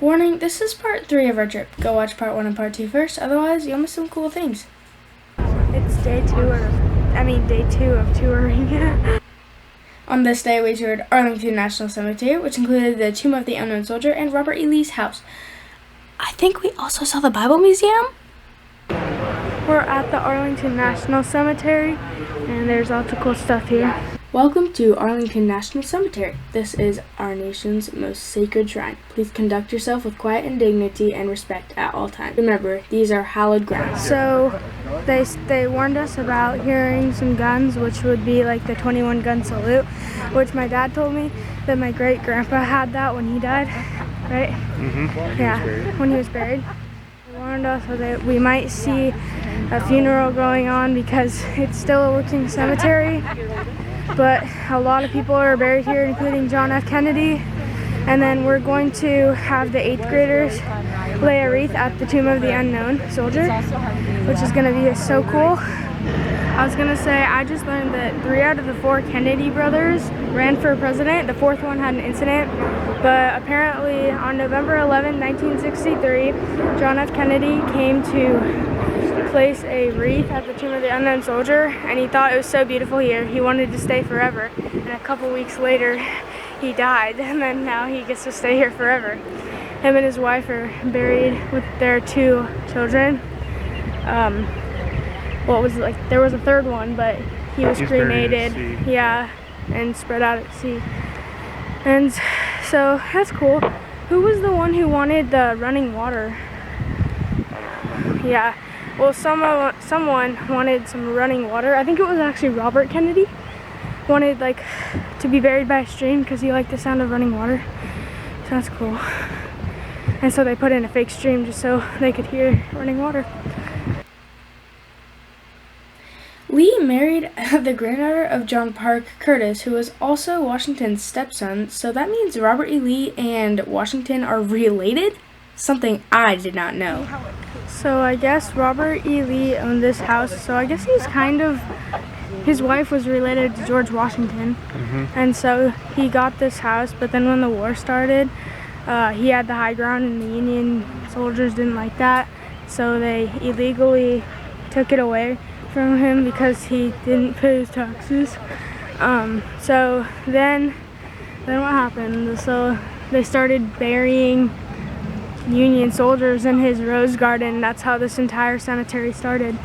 Warning, this is part 3 of our trip. Go watch part 1 and part 2 first, otherwise you'll miss some cool things. It's day 2 of touring. On this day, we toured Arlington National Cemetery, which included the Tomb of the Unknown Soldier and Robert E. Lee's house. I think we also saw the Bible Museum? We're at the Arlington National Cemetery, and there's lots of cool stuff here. Welcome to Arlington National Cemetery. This is our nation's most sacred shrine. Please conduct yourself with quiet and dignity and respect at all times. Remember, these are hallowed grounds. So they warned us about hearing some guns, which would be like the 21 gun salute, which my dad told me that my great grandpa had that when he died, right? When he was buried. They warned us that we might see a funeral going on because it's still a working cemetery. But a lot of people are buried here, including John F. Kennedy. And then we're going to have the 8th graders lay a wreath at the Tomb of the Unknown Soldier, which is going to be so cool. I was going to say, I just learned that 3 out of the 4 Kennedy brothers ran for president. The 4th one had an incident. But apparently on November 11, 1963, John F. Kennedy came to place a wreath at the Tomb of the Unknown Soldier, and he thought it was so beautiful here, he wanted to stay forever. And a couple weeks later, he died, and then now he gets to stay here forever. Him and his wife are buried with their 2 children. There was a 3rd one, but he was cremated. Yeah, and spread out at sea. And so that's cool. Who was the one who wanted the running water? Yeah. Well, someone wanted some running water. I think it was actually Robert Kennedy. Wanted to be buried by a stream because he liked the sound of running water. So that's cool. And so they put in a fake stream just so they could hear running water. Lee married the granddaughter of John Parke Curtis, who was also Washington's stepson, so that means Robert E. Lee and Washington are related? Something I did not know. So I guess Robert E. Lee owned this house, so I guess his wife was related to George Washington. And so he got this house, but then when the war started, he had the high ground and the Union soldiers didn't like that, so they illegally took it away from him because he didn't pay his taxes. So then what happened? So they started burying Union soldiers in his rose garden. That's how this entire cemetery started.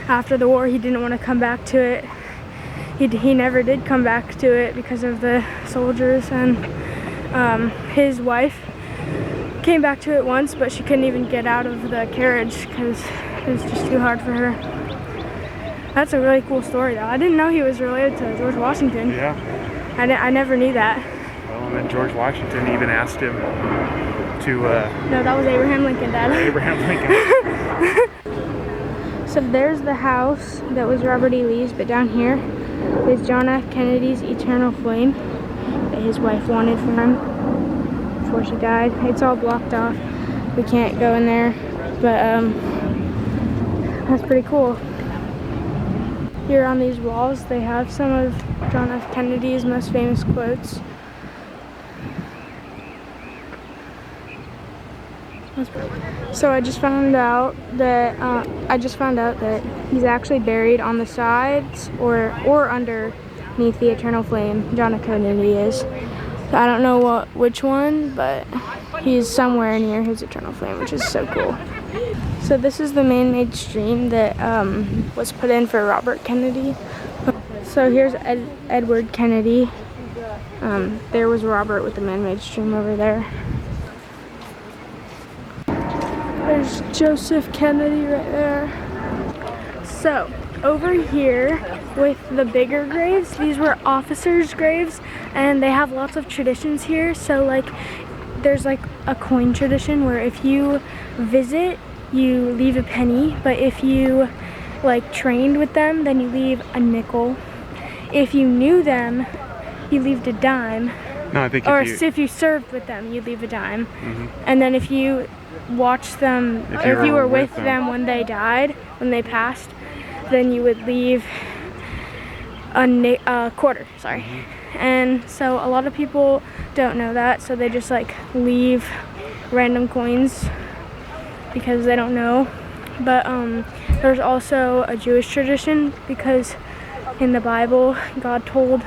After the war, he didn't want to come back to it. He never did come back to it because of the soldiers, and his wife came back to it once, but she couldn't even get out of the carriage because it was just too hard for her. That's a really cool story, though. I didn't know he was related to George Washington. Yeah. I never knew that. Well, and then George Washington even asked him to... No, that was Abraham Lincoln, Dad. Abraham Lincoln. So there's the house that was Robert E. Lee's, but down here is John F. Kennedy's eternal flame that his wife wanted for him before she died. It's all blocked off. We can't go in there, but that's pretty cool. Here on these walls, they have some of John F. Kennedy's most famous quotes. So I just found out that he's actually buried on the sides or underneath the eternal flame. John F. Kennedy is. So I don't know which one, but he's somewhere near his eternal flame, which is so cool. So this is the man-made stream that was put in for Robert Kennedy. So here's Edward Kennedy. There was Robert with the man-made stream over there. There's Joseph Kennedy right there. So over here with the bigger graves, these were officers' graves, and they have lots of traditions here. So there's a coin tradition where if you visit, you leave a penny, but if you trained with them, then you leave a nickel. If you knew them, you leave a dime. No, I think if you served with them, you leave a dime. And then if you watched them, if you were with them when they died, when they passed, then you would leave a quarter. And so a lot of people don't know that, so they just leave random coins because they don't know. But there's also a Jewish tradition because in the Bible, God told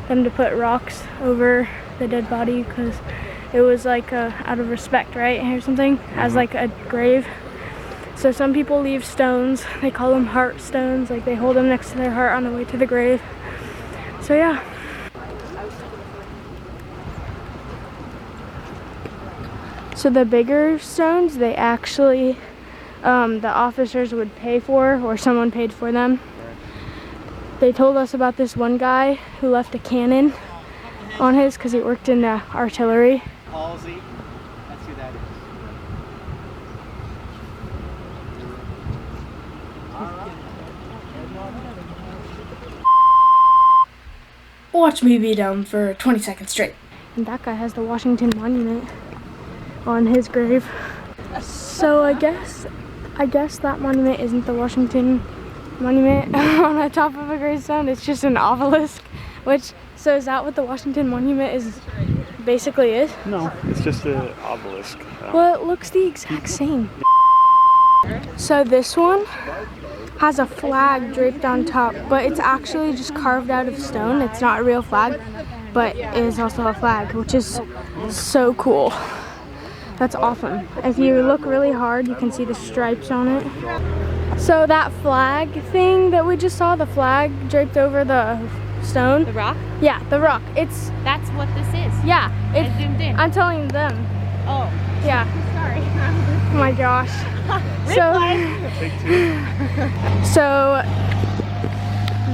them to put rocks over the dead body because it was like out of respect, right, or something, as like a grave. So some people leave stones, they call them heart stones, like they hold them next to their heart on the way to the grave. So yeah. So the bigger stones, they actually, the officers would pay for, or someone paid for them. They told us about this one guy who left a cannon on his because he worked in the artillery. Halsey, that's who that is. Watch me be dumb for 20 seconds straight. And that guy has the Washington Monument on his grave. So I guess that monument isn't the Washington Monument on the top of a gravestone. It's just an obelisk. So is that what the Washington Monument is basically is? No, it's just an obelisk. Well, it looks the exact same. So this one has a flag draped on top, but it's actually just carved out of stone. It's not a real flag, but it is also a flag, which is so cool. That's awesome. If you look really hard, you can see the stripes on it. So that flag thing that we just saw, the flag draped over the stone. The rock? Yeah, the rock. That's what this is. Yeah. I zoomed in. I'm telling them. Oh, Yeah. sorry. Oh my gosh. So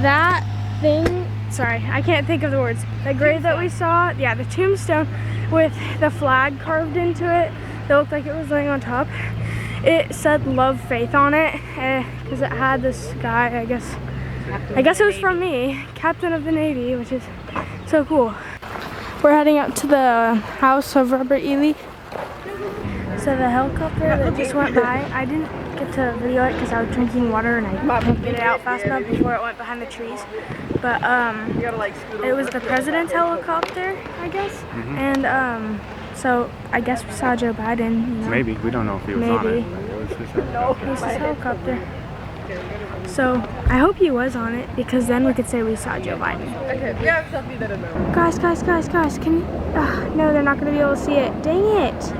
that thing, sorry, I can't think of the words. The grave that we saw, yeah, the tombstone with the flag carved into it that looked like it was laying on top. It said love faith on it because it had this guy, I guess it was from me, Captain of the Navy, which is so cool. We're heading up to the house of Robert E. Lee. So the helicopter that just went by, I didn't get to video it because I was drinking water and I couldn't get it out fast enough before it went behind the trees. But it was the president's helicopter, I guess. And so I guess we saw Joe Biden. You know? Maybe. We don't know if he was on it. It was his helicopter. It was his helicopter. So I hope he was on it because then we could say we saw Joe Biden. Guys, can you? No, they're not going to be able to see it. Dang it.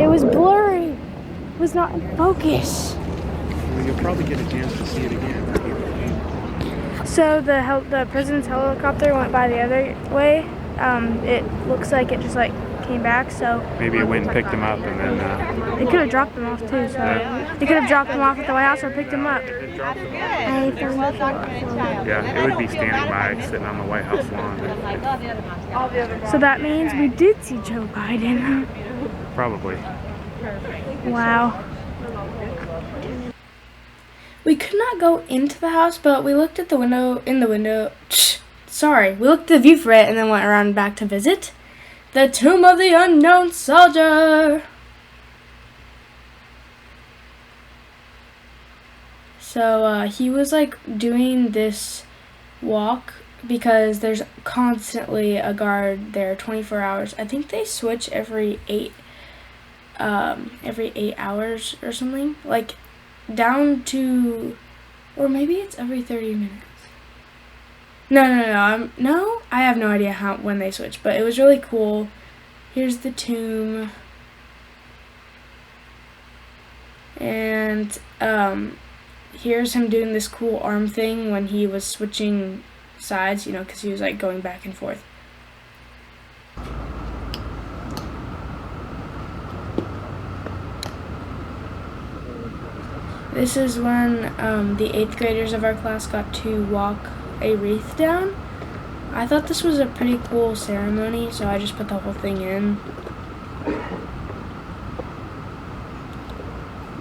It was blurry. It was not in focus. Well, you'll probably get a chance to see it again. So the president's helicopter went by the other way. It looks like it just like came back. So Maybe it went and picked him up and then... they could have dropped him off too. So they could have dropped him off at the White House or picked him up. Yeah, it would be standing by, sitting on the White House lawn. So that means we did see Joe Biden. Probably. Wow. We could not go into the house, but we looked at the window, we looked at the view for it and then went around back to visit the tomb of the unknown soldier. So he was like doing this walk because there's constantly a guard there 24 hours. I think they switch every 8 hours or something, like down to, or maybe it's every 30 minutes. No, I have no idea when they switch, but it was really cool. Here's the tomb, and here's him doing this cool arm thing when he was switching sides, you know, because he was like going back and forth. This is when the 8th graders of our class got to walk a wreath down. I thought this was a pretty cool ceremony, so I just put the whole thing in.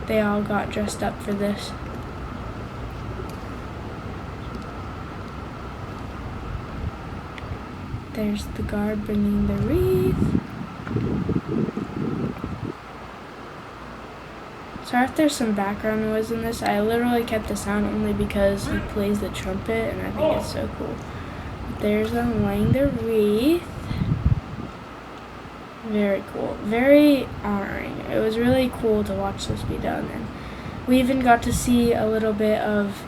They all got dressed up for this. There's the guard bringing the wreath. Sorry if there's some background noise in this. I literally kept the sound only because he plays the trumpet and I think it's so cool. There's them laying the wreath. Very cool. Very honoring. It was really cool to watch this be done. And we even got to see a little bit of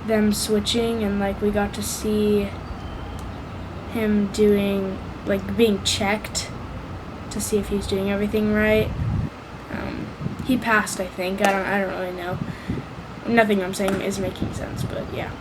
them switching, and like we got to see him doing, like, being checked to see if he's doing everything right. He passed, I think. I don't really know. Nothing I'm saying is making sense, but yeah.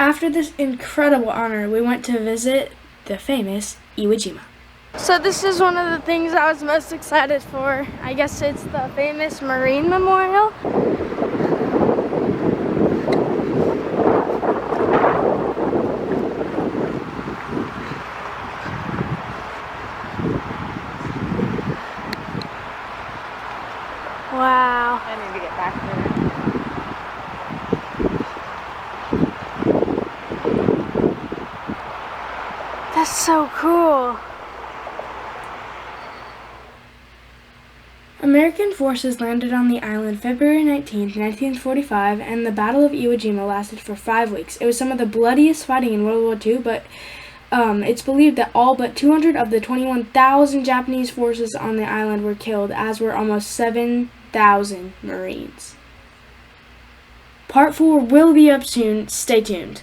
After this incredible honor, we went to visit the famous Iwo Jima. So this is one of the things I was most excited for. I guess it's the famous Marine Memorial. Wow. I need to get back there. That's so cool. American forces landed on the island February 19, 1945, and the Battle of Iwo Jima lasted for 5 weeks. It was some of the bloodiest fighting in World War II, but it's believed that all but 200 of the 21,000 Japanese forces on the island were killed, as were almost 7,000 Marines. Part 4 will be up soon. Stay tuned.